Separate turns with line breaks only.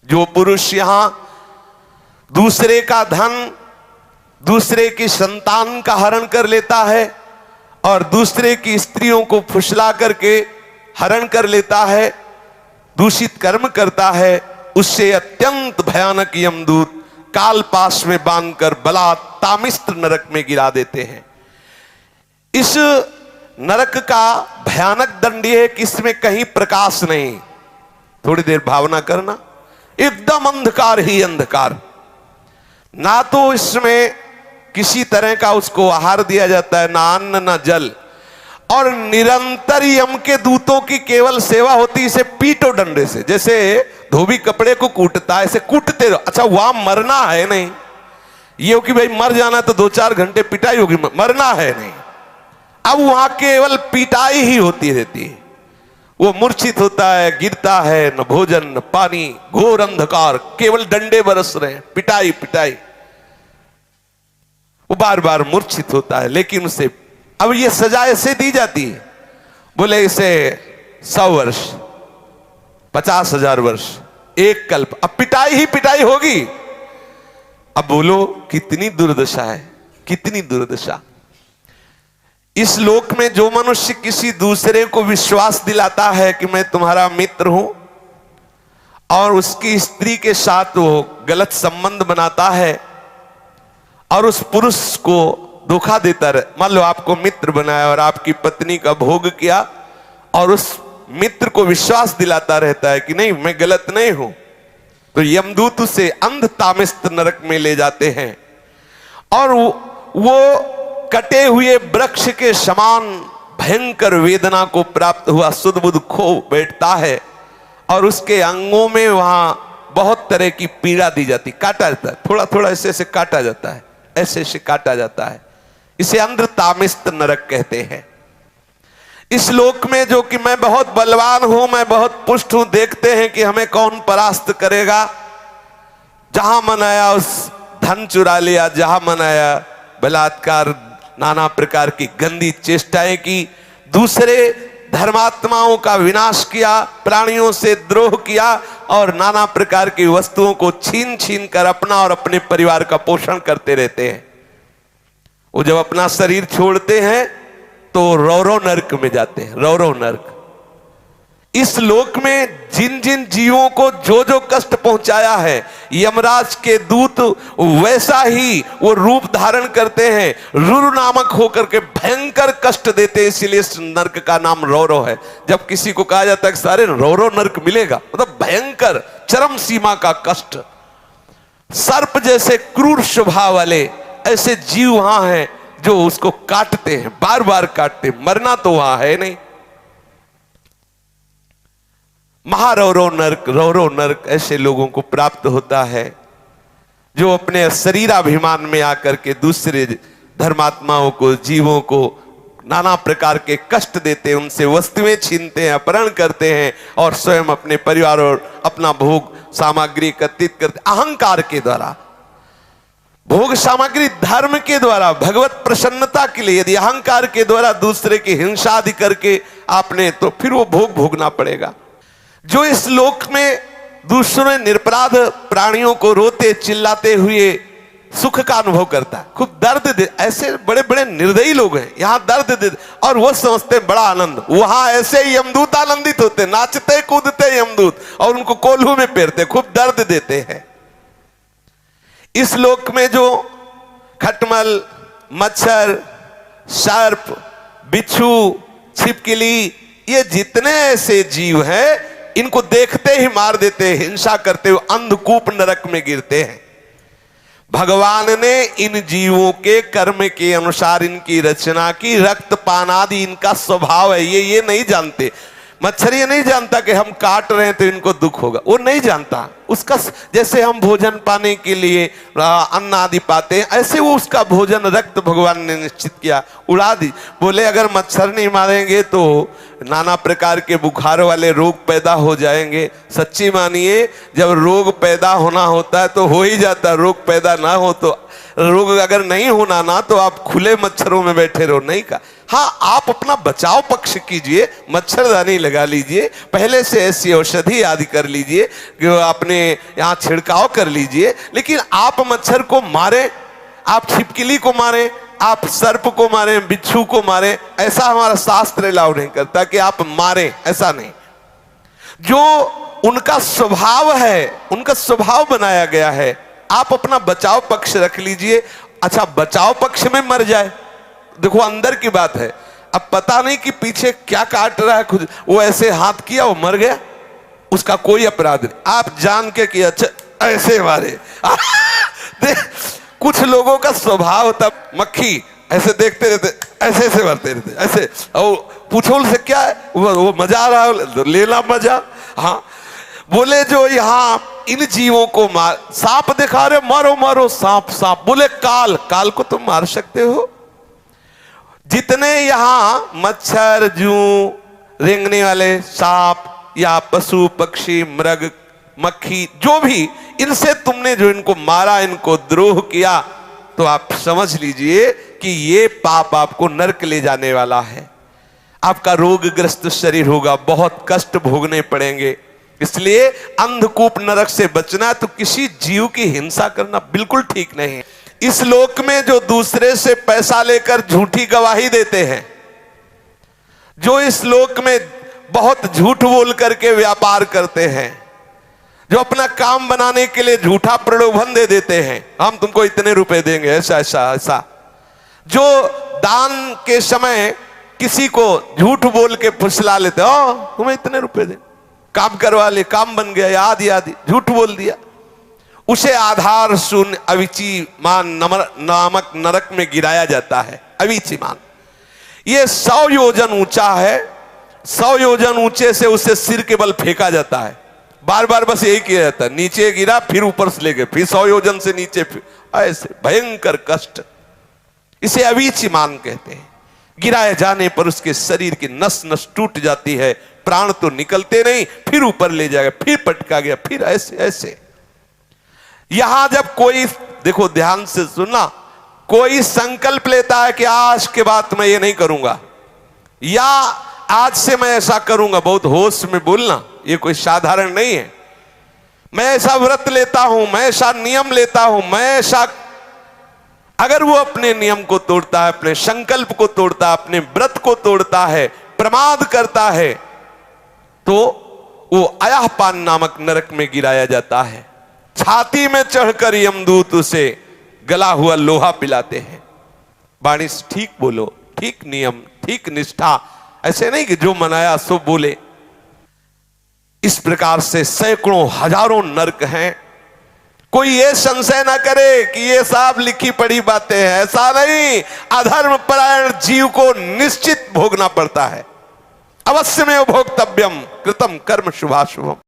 जो पुरुष यहां दूसरे का धन, दूसरे की संतान का हरण कर लेता है और दूसरे की स्त्रियों को फुसला करके हरण कर लेता है, दूषित कर्म करता है, उससे अत्यंत भयानक यमदूत काल पाश में बांधकर बला तामिस्त्र नरक में गिरा देते हैं। इस नरक का भयानक दंड यह है कि इसमें कहीं प्रकाश नहीं। थोड़ी देर भावना करना, एकदम अंधकार ही अंधकार, ना तो इसमें किसी तरह का उसको आहार दिया जाता है, ना अन्न ना जल, और निरंतर यम के दूतों की केवल सेवा होती है। इसे पीटो डंडे से, जैसे धोबी कपड़े को कूटता है, ऐसे कूटते रहो। अच्छा वहां मरना है नहीं, ये हो कि भाई मर जाना तो 2-4 घंटे पिटाई होगी, मरना है नहीं। अब वहां केवल पिटाई ही होती रहती है। वो मूर्छित होता है, गिरता है, न भोजन न पानी, घोर अंधकार, केवल डंडे बरस रहे हैं, पिटाई पिटाई। वो बार बार मूर्छित होता है, लेकिन उसे अब ये सजा ऐसे दी जाती है, बोले इसे 100 वर्ष, 50,000 वर्ष, एक कल्प, अब पिटाई ही पिटाई होगी। अब बोलो कितनी दुर्दशा है, कितनी दुर्दशा। इस लोक में जो मनुष्य किसी दूसरे को विश्वास दिलाता है कि मैं तुम्हारा मित्र हूं, और उसकी स्त्री के साथ वो गलत संबंध बनाता है और उस पुरुष को धोखा देता रहे, मान लो आपको मित्र बनाया और आपकी पत्नी का भोग किया, और उस मित्र को विश्वास दिलाता रहता है कि नहीं मैं गलत नहीं हूं, तो यमदूत उसे अंध तामिस्त्र नरक में ले जाते हैं। और वो कटे हुए वृक्ष के समान भयंकर वेदना को प्राप्त हुआ सुध बुध खो बैठता है, और उसके अंगों में वहां बहुत तरह की पीड़ा दी जाती, काटा जाता है, थोड़ा थोड़ा ऐसे ऐसे काटा जाता है, ऐसे ऐसे काटा जाता है। इसे अंध तामिस्त्र नरक कहते हैं। इस लोक में जो कि मैं बहुत बलवान हूं, मैं बहुत पुष्ट हूं, देखते हैं कि हमें कौन परास्त करेगा। जहां मन आया उस धन चुरा लिया, जहां मन आया बलात्कार, नाना प्रकार की गंदी चेष्टाएं की, दूसरे धर्मात्माओं का विनाश किया, प्राणियों से द्रोह किया, और नाना प्रकार की वस्तुओं को छीन छीन कर अपना और अपने परिवार का पोषण करते रहते हैं। वो जब अपना शरीर छोड़ते हैं तो रौरव नरक में जाते हैं, रौरव नरक। इस लोक में जिन जिन जीवों को जो जो कष्ट पहुंचाया है, यमराज के दूत वैसा ही वो रूप धारण करते हैं, रुरु नामक होकर के भयंकर कष्ट देते हैं। इसीलिए इस नरक का नाम रौरव है। जब किसी को कहा जाता है कि सारे रौरव नरक मिलेगा, मतलब भयंकर चरम सीमा का कष्ट। सर्प जैसे क्रूर स्वभाव वाले ऐसे जीव वहां हैं जो उसको काटते हैं, बार बार काटते, मरना तो वहां है नहीं। महारौरव नरक, रौरव नरक ऐसे लोगों को प्राप्त होता है जो अपने शरीराभिमान में आकर के दूसरे धर्मात्माओं को, जीवों को नाना प्रकार के कष्ट देते हैं, उनसे वस्तुएं छीनते हैं, अपहरण करते हैं, और स्वयं अपने परिवार और अपना भोग सामग्री एकत्रित करते, अहंकार के द्वारा, भोग सामग्री धर्म के द्वारा, भगवत प्रसन्नता के लिए। यदि अहंकार के द्वारा दूसरे की हिंसा आदि करके आपने, तो फिर वो भोग भोगना पड़ेगा। जो इस लोक में दूसरे निरपराध प्राणियों को रोते चिल्लाते हुए सुख का अनुभव करता है, खूब दर्द दे, ऐसे बड़े बड़े निर्दयी लोग हैं, यहां दर्द दे और वो समझते बड़ा आनंद। वहां ऐसे यमदूत आनंदित होते, नाचते कूदते यमदूत, और उनको कोल्हू में पेरते, खूब दर्द देते हैं। इस लोक में जो खटमल, मच्छर, सर्प, बिच्छू, छिपकली, ये जितने ऐसे जीव हैं, इनको देखते ही मार देते हैं, हिंसा करते हुए अंधकूप नरक में गिरते हैं। भगवान ने इन जीवों के कर्म के अनुसार इनकी रचना की, रक्तपान आदि इनका स्वभाव है, ये नहीं जानते। मच्छर ये नहीं जानता कि हम काट रहे हैं तो इनको दुख होगा, वो नहीं जानता। उसका जैसे हम भोजन पाने के लिए अन्न आदि पाते हैं, ऐसे वो उसका भोजन रक्त भगवान ने निश्चित किया, उड़ा दी। बोले अगर मच्छर नहीं मारेंगे तो नाना प्रकार के बुखार वाले रोग पैदा हो जाएंगे। सच्ची मानिए, जब रोग पैदा होना होता है तो हो ही जाता, रोग पैदा ना हो तो, रोग अगर नहीं होना ना तो आप खुले मच्छरों में बैठे रहो, नहीं का। हाँ, आप अपना बचाव पक्ष कीजिए, मच्छरदानी लगा लीजिए, पहले से ऐसी औषधि आदि कर लीजिए, अपने यहाँ छिड़काव कर लीजिए, लेकिन आप मच्छर को मारें, आप छिपकली को मारें, आप सर्प को मारें, बिच्छू को मारें, ऐसा हमारा शास्त्र अलाउ नहीं करता कि आप मारें, ऐसा नहीं। जो उनका स्वभाव है, उनका स्वभाव बनाया गया है, आप अपना बचाव पक्ष रख लीजिए। अच्छा, बचाव पक्ष में मर जाए, देखो अंदर की बात है, अब पता नहीं कि पीछे क्या काट रहा है, खुद वो ऐसे हाथ किया, वो मर गया, उसका कोई अपराध नहीं, आप जान के कि अच्छा ऐसे मारे। कुछ लोगों का स्वभाव होता, मक्खी ऐसे देखते रहते, ऐसे ऐसे मरते रहते, ऐसे, और पूछो उनसे क्या है, वो मजा आ रहा है, लेला मजा। हाँ, बोले जो यहाँ इन जीवों को मार, सांप दिखा रहे, मारो मारो सांप सांप, बोले काल, काल को तुम मार सकते हो? जितने यहां मच्छर, जू, रेंगने वाले सांप या पशु पक्षी मृग मक्खी, जो भी, इनसे तुमने जो इनको मारा, इनको द्रोह किया, तो आप समझ लीजिए कि ये पाप आपको नरक ले जाने वाला है, आपका रोगग्रस्त शरीर होगा, बहुत कष्ट भोगने पड़ेंगे। इसलिए अंधकूप नरक से बचना, तो किसी जीव की हिंसा करना बिल्कुल ठीक नहीं है। इस लोक में जो दूसरे से पैसा लेकर झूठी गवाही देते हैं, जो इस लोक में बहुत झूठ बोल करके व्यापार करते हैं, जो अपना काम बनाने के लिए झूठा प्रलोभन दे देते हैं, हम तुमको इतने रुपए देंगे, ऐसा ऐसा ऐसा, जो दान के समय किसी को झूठ बोल के फुसला लेते, ओ तुम्हें इतने रुपए दे, काम करवा ले, काम बन गया, आदि आदि झूठ बोल दिया, उसे आधार शून्य अविची मान नामक नरक में गिराया जाता है। अविची मान ये 100 योजन ऊंचा है, 100 योजन ऊंचे से उसे सिर के बल फेंका जाता है, बार बार बस यही किया जाता है, नीचे गिरा, फिर ऊपर से ले गए, फिर 100 योजन से नीचे, फिर ऐसे भयंकर कष्ट, इसे अविची मान कहते हैं। गिराए जाने पर उसके शरीर की नस नस टूट जाती है, प्राण तो निकलते नहीं, फिर ऊपर ले जाएगा, फिर पटका गया, फिर ऐसे ऐसे। यहां जब कोई, देखो ध्यान से सुनना, कोई संकल्प लेता है कि आज के बाद मैं ये नहीं करूंगा, या आज से मैं ऐसा करूंगा, बहुत होश में बोलना, ये कोई साधारण नहीं है, मैं ऐसा व्रत लेता हूं, मैं ऐसा नियम लेता हूं, मैं ऐसा, अगर वो अपने नियम को तोड़ता है, अपने संकल्प को तोड़ता है, अपने व्रत को तोड़ता है, प्रमाद करता है, तो वो अयहपान नामक नरक में गिराया जाता है। छाती में चढ़कर यमदूत उसे गला हुआ लोहा पिलाते हैं। वाणी से ठीक बोलो, ठीक नियम, ठीक निष्ठा, ऐसे नहीं कि जो मनाया सो बोले। इस प्रकार से सैकड़ों हजारों नरक हैं। कोई ये संशय ना करे कि ये सब लिखी पढ़ी बातें हैं, ऐसा नहीं। अधर्म परायण जीव को निश्चित भोगना पड़ता है, अवश्य में भोक्तव्यम कृतम कर्म शुभाशुभम।